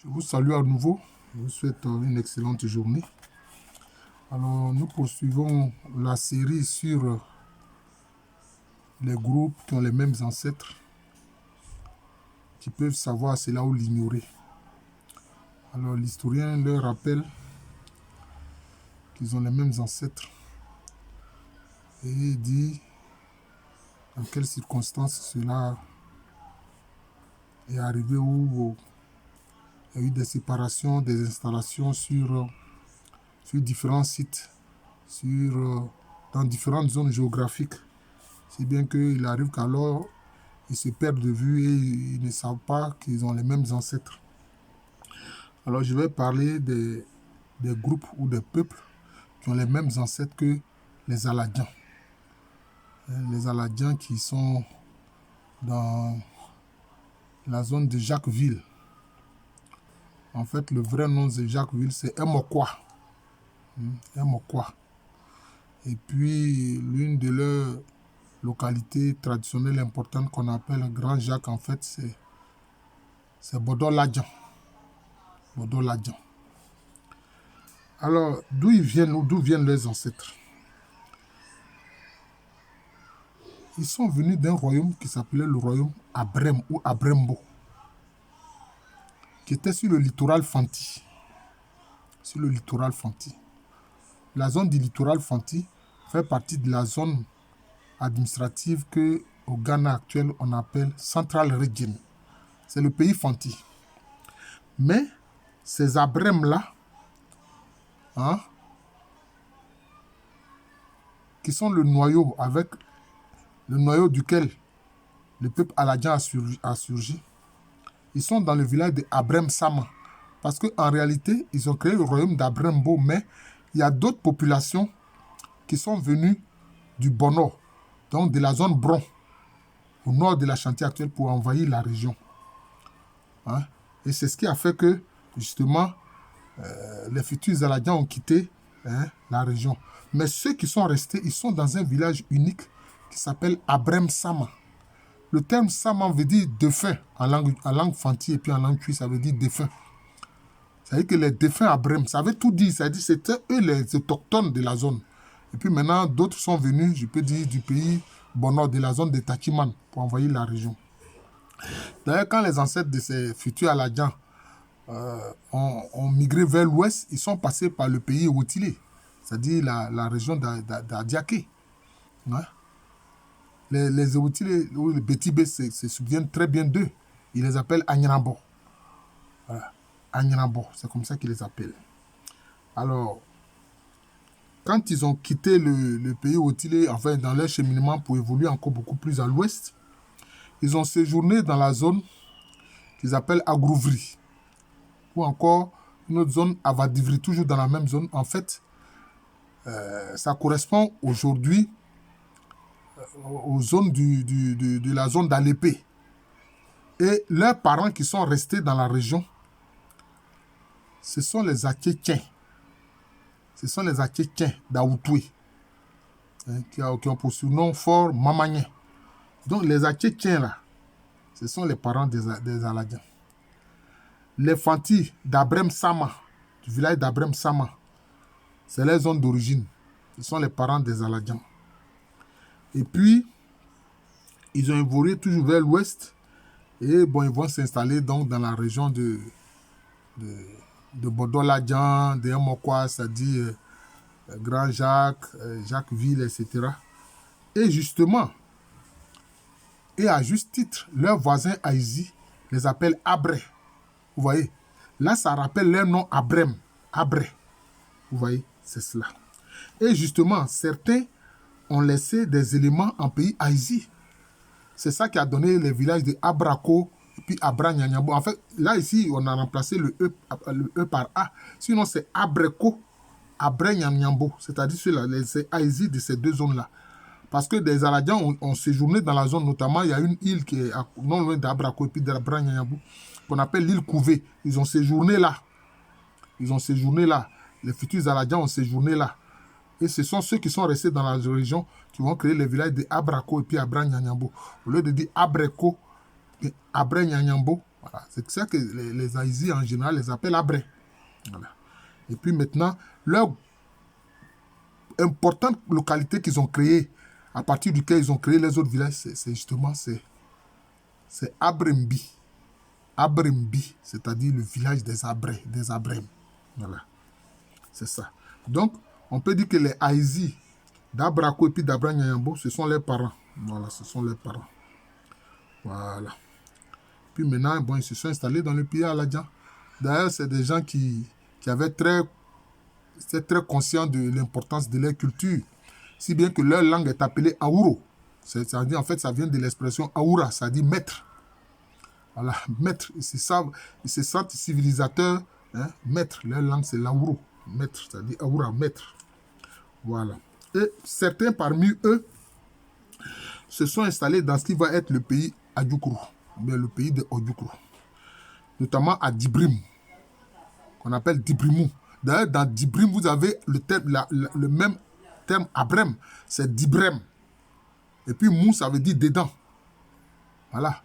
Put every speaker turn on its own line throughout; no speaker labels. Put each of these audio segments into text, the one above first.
Je vous salue à nouveau. Je vous souhaite une excellente journée. Alors, nous poursuivons la série sur les groupes qui ont les mêmes ancêtres, qui peuvent savoir cela ou l'ignorer. Alors, l'historien leur rappelle qu'ils ont les mêmes ancêtres et il dit dans quelles circonstances cela est arrivé, où il y a eu des séparations, des installations sur différents sites, dans différentes zones géographiques. Si bien qu'il arrive qu'alors, ils se perdent de vue et ils ne savent pas qu'ils ont les mêmes ancêtres. Alors je vais parler des groupes ou des peuples qui ont les mêmes ancêtres que les Aladiens. Les Aladiens qui sont dans la zone de Jacquesville. En fait, le vrai nom de Jacquesville, c'est Emokwa. Emokwa. Et puis, l'une de leurs localités traditionnelles importantes qu'on appelle Grand Jacques, en fait, c'est Bodo-Ladjan. Bodo-Ladjan. Alors, d'où viennent leurs ancêtres? Ils sont venus d'un royaume qui s'appelait le royaume Abrem ou Abrembo, qui était sur le littoral Fanti. Sur le littoral Fanti. La zone du littoral Fanti fait partie de la zone administrative que au Ghana actuel on appelle Central Region. C'est le pays Fanti. Mais ces Abrem-là, qui sont le noyau duquel le peuple aladien a surgi, ils sont dans le village de Abrem Sama. Parce qu'en réalité, ils ont créé le royaume d'Abrembo, mais il y a d'autres populations qui sont venues du Bono, donc de la zone Bron, au nord de la Chantier actuelle, pour envahir la région. Et c'est ce qui a fait que, justement, les futurs Aladiens ont quitté la région. Mais ceux qui sont restés, ils sont dans un village unique qui s'appelle Abrem Sama. Le terme Sama veut dire défunt en langue Fanti et puis en langue Twi, ça veut dire défunt. Ça veut dire que les défunts Abrem, ça veut tout dire. Ça veut dire que c'était eux les autochtones de la zone. Et puis maintenant, d'autres sont venus, je peux dire, du pays Bono, de la zone de Tachiman, pour envahir la région. D'ailleurs, quand les ancêtres de ces futurs Aladiens ont migré vers l'ouest, ils sont passés par le pays Outilé, c'est-à-dire la région d'Adiaké. Les Outilé, ou les Bétibé, se souviennent très bien d'eux. Ils les appellent Agnarambo. Voilà. Agnarambo, c'est comme ça qu'ils les appellent. Alors, quand ils ont quitté le pays Outilé, enfin dans leur cheminement pour évoluer encore beaucoup plus à l'ouest, ils ont séjourné dans la zone qu'ils appellent Agrouvri, ou encore une autre zone Avadivri, toujours dans la même zone. En fait, ça correspond aujourd'hui aux zones de la zone d'Alépé. Et leurs parents qui sont restés dans la région, ce sont les Akétiens. Ce sont les Akétiens d'Aoutoué, qui ont pour surnom fort Mamagné. Donc les Akétiens là, ce sont les parents des Aladiens. Les Fanti d'Abrem Sama, du village d'Abrem Sama, c'est les zones d'origine. Ce sont les parents des Aladiens. Et puis, ils ont évolué toujours vers l'ouest. Et bon, ils vont s'installer donc dans la région de Bodo-Ladjan, de Emokwa, c'est-à-dire Grand Jacques, Jacquesville, etc. Et justement, et à juste titre, leurs voisins Haïti les appellent Abré. Vous voyez, là, ça rappelle leur nom Abrem. Abré. Vous voyez, c'est cela. Et justement, certains ont laissé des éléments en pays Haïti. C'est ça qui a donné les villages de Abrako et puis Abra-Nyanyambo. En fait, là, ici, on a remplacé le E par A. Sinon, c'est Abreko, Abra-Nyanyambo. C'est-à-dire les Haïti de ces deux zones-là. Parce que des Aladiens ont séjourné dans la zone, notamment, il y a une île qui est non loin d'Abrako et puis d'Abra-Nyanyambo, qu'on appelle l'île Couvée. Ils ont séjourné là. Les futurs Aladiens ont séjourné là. Et ce sont ceux qui sont restés dans la région qui vont créer les villages de Abrako et puis Abra-Nyanyambo. Au lieu de dire Abreko et Abra-Nyanyambo, Voilà. C'est ça que les Aïsis, en général, les appellent Abré. Voilà. Et puis maintenant, leur importante localité qu'ils ont créée, à partir duquel ils ont créé les autres villages, c'est justement Abrembi. Abrembi, c'est-à-dire le village des Abrés, des Abrèmes. Voilà. C'est ça. Donc, on peut dire que les Aïsis d'Abrako et puis d'Abranyanyambo, ce sont leurs parents. Voilà, ce sont leurs parents. Voilà. Puis maintenant, bon, ils se sont installés dans le pays Aladjan. D'ailleurs, c'est des gens qui avaient c'est très conscient de l'importance de leur culture. Si bien que leur langue est appelée Aouro. C'est-à-dire, en fait, ça vient de l'expression Aoura, ça dit maître. Voilà, maître. Ils se sentent civilisateurs, hein, maître. Leur langue, c'est l'Aouro. Maître, c'est-à-dire Aoura, maître. Voilà. Et certains parmi eux se sont installés dans ce qui va être le pays Adjoukourou, bien le pays de Odjoukourou, notamment à Dibrim, qu'on appelle Dibrimou. D'ailleurs, dans Dibrim, vous avez le même terme Abrem, c'est Dibrem. Et puis Mou, ça veut dire dedans. Voilà.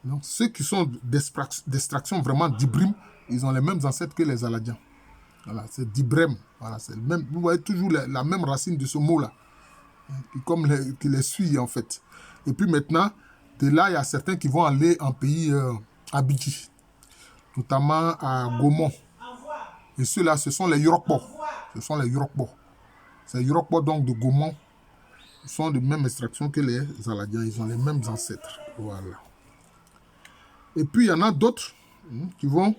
Donc, ceux qui sont d'extraction vraiment Dibrim, ils ont les mêmes ancêtres que les Aladiens. Voilà, c'est Dibrem. Voilà, c'est le même. Vous voyez toujours la même racine de ce mot-là, qui les suit en fait. Et puis maintenant, de là, il y a certains qui vont aller en pays Abidji, notamment à Gaumont. Et ceux-là, ce sont les Yorokbo. Ce sont les Yorokbo. Ces Yorokbo donc de Gaumont sont de même extraction que les Aladiens. Ils ont les mêmes ancêtres. Voilà. Et puis il y en a d'autres qui vont,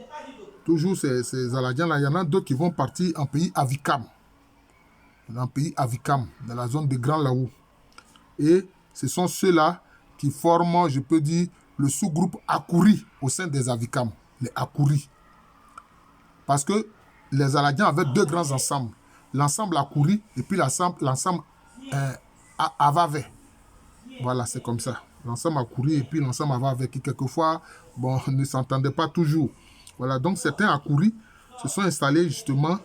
toujours ces Aladiens-là, il y en a d'autres qui vont partir en pays Avikam. Dans le pays Avikam, dans la zone de Grand Laou. Et ce sont ceux-là qui forment, je peux dire, le sous-groupe Akouri au sein des Avikam, les Akouri. Parce que les Aladiens avaient deux grands ensembles. L'ensemble Akouri et puis l'ensemble Avave. Voilà, c'est comme ça. L'ensemble Akouri et puis l'ensemble Avave qui, quelquefois, bon, ne s'entendaient pas toujours. Voilà, donc certains Akouri se sont installés justement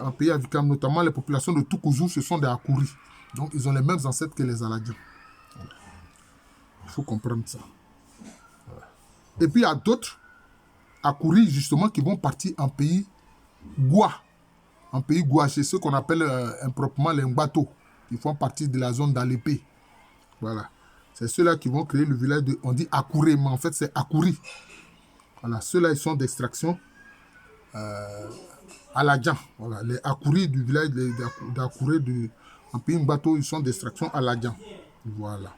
en pays Avikam, notamment les populations de Toukouzou, ce sont des Akouri. Donc, ils ont les mêmes ancêtres que les Aladiens. Voilà. Il faut comprendre ça. Voilà. Et puis, il y a d'autres Akouri, justement, qui vont partir en pays Goua. En pays Goua, c'est ceux qu'on appelle improprement les Mbato. Ils font partie de la zone d'Alépé. Voilà. C'est ceux-là qui vont créer le village de... On dit Akouré, mais en fait, c'est Akouri. Voilà. Ceux-là, ils sont d'extraction Aladjan. Voilà. Les Akouri du village d'Akouré en pays Mbato, ils sont d'extraction Aladjan. Voilà.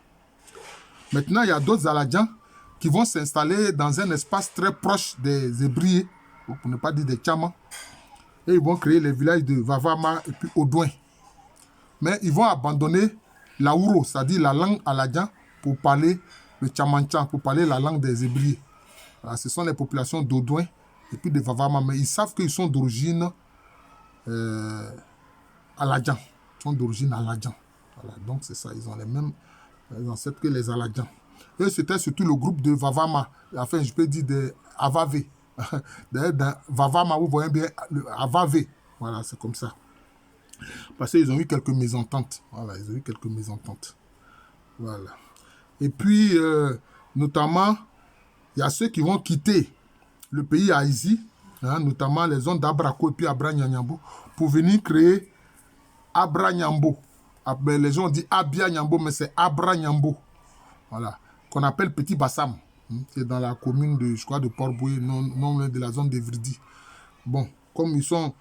Maintenant, il y a d'autres Aladjans qui vont s'installer dans un espace très proche des Ébriers, pour ne pas dire des Tchamas. Et ils vont créer les villages de Vavama et puis Odouin. Mais ils vont abandonner l'Aouro, c'est-à-dire la langue Aladjan, pour parler le Tchamanchan, pour parler la langue des Ébriers. Voilà, ce sont les populations d'Odouin et puis de Vavama. Mais ils savent qu'ils sont d'origine Aladjan. Ils sont d'origine Aladjan. Voilà, donc c'est ça, ils ont les mêmes ancêtres que les Aladjans. Et c'était surtout le groupe de Vavama, enfin je peux dire de Avave. D'ailleurs, dans Vavama, vous voyez bien le Avave. Voilà, c'est comme ça. Parce qu'ils ont eu quelques mésententes. Voilà, ils ont eu quelques mésententes. Voilà. Et puis, notamment, il y a ceux qui vont quitter le pays Aïzi, hein, notamment les zones d'Abrako et puis Abranyanyambo, pour venir créer Abranyambo. Les gens disent Abia Nyambo, mais c'est Abranyambo. Voilà. Qu'on appelle Petit Bassam. C'est dans la commune de, je crois, de Port-Boué, non loin de la zone d'Evridi. Bon, comme ils sont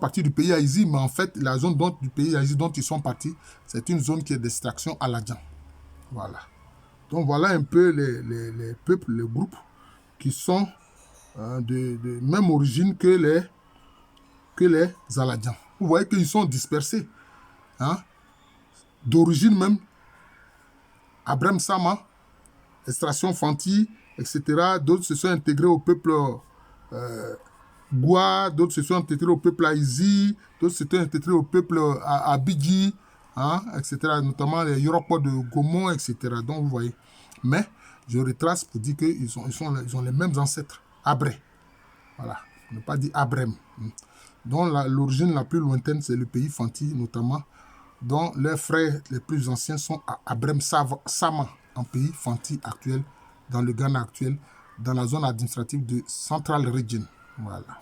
partis du pays Aïzi, mais en fait, la zone du pays Aïzi dont ils sont partis, c'est une zone qui est d'extraction Aladjan. Voilà. Donc voilà un peu les peuples, les groupes qui sont de même origine que les Aladjans. Vous voyez qu'ils sont dispersés. Hein? D'origine même, Abrem Sama, extraction Fanti, etc. D'autres se sont intégrés au peuple Goua, d'autres se sont intégrés au peuple Aïzi, d'autres se sont intégrés au peuple Abidji, hein, etc. Notamment les Yorokpo de Gaumont, etc. Donc vous voyez. Mais je retrace pour dire qu'ils ont les mêmes ancêtres, Abré. Voilà, on ne pas dire Abrem. Donc l'origine la plus lointaine, c'est le pays Fanti, notamment, dont leurs frères les plus anciens sont à Abrem Sama, en pays Fanti actuel, dans le Ghana actuel, dans la zone administrative de Central Region. Voilà.